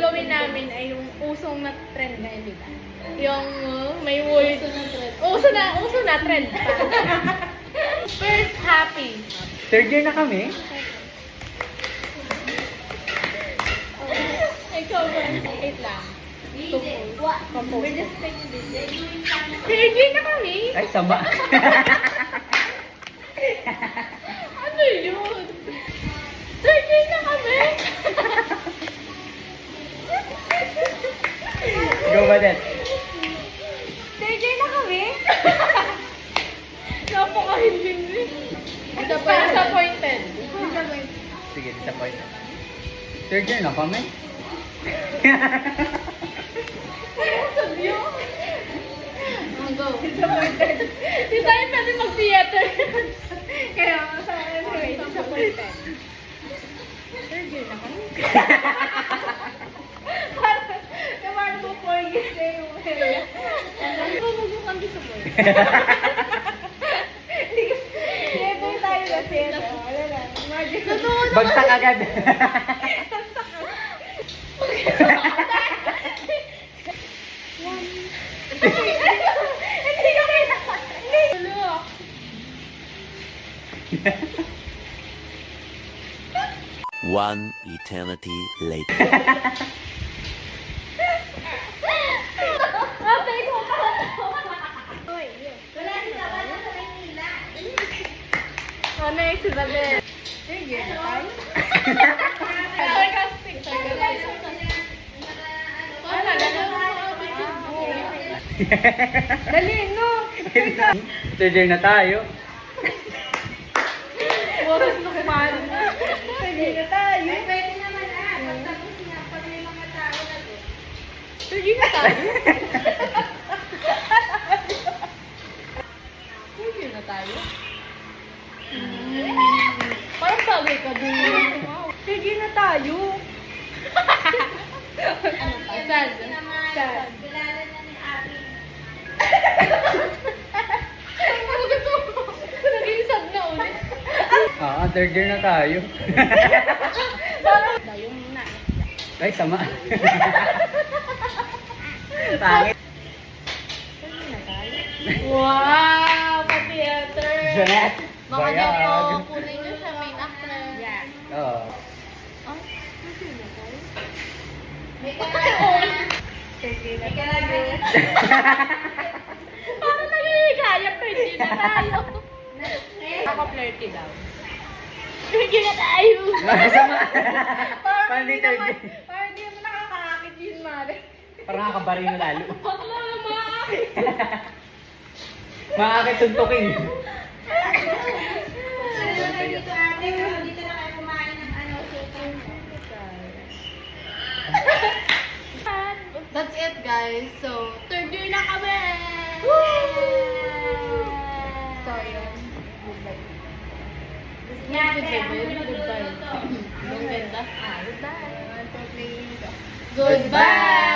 gagawin namin ay yung usong na trend ngayon, di ba? Yung may word. Uso na trend pa. First, happy. Third year na kami. Ikaw ba? Wait lang. Compose. Third year na kami. Ay, sama. Ano yun? Third year na kami. Go ba din? Third year na kami. Napaka-hindi. Disappointed. Sige, disappointed. Third year na kami. Sabi yun. Go. Disappointed. Di tayo pwede mag-theater. Kaya sa anyway, disappointed. Third year na kami. Parang po 4 years na yung area. Ano ba magmukhang disappointed? Hindi tayo kasi. Wala lang. Imagine. Bagsak agad. Hindi ka kaya. Hello. One eternity later. Ate ko pa. Ano yung si Babe? Sige, na tayo. Sarcastic. Wala, dali, no? Third year na tayo. Boros na kumain. Sige na tayo. Pwede naman pagtapos niya, pag may mga tao na doon. Sige na tayo. Sige na tayo. Parang bagay ka dun. Sige na tayo. Ano pa? Sad. Naman, Sad. kilala na ni Abby. Naging sad na ulit. Third year na tayo. Yung na. Ay, sama. Pangit. Wow! Pa-theater! Jeanette. Baka daw po, Bayag. kunin nyo sa main actress. Yeah. Oo. Ay, kasi na tayo. May kailangan. May kailangan. Parang nagigayap ko, hindi na tayo. Ako flirty daw. Hindi na tayo. Sama. Parang Parang hindi di third naman, year. parang hindi naman nakakaakit yun, Mare. Parang nakabarino lalo. Bakla na maakit. Makakit suntukin. Ano na dito ate, pero dito na kayo kumain ng ano, chicken. That's it, guys. So, third year na kami! So, yun. Goodbye. Goodbye. Goodbye. Ang ganda. Goodbye. Goodbye.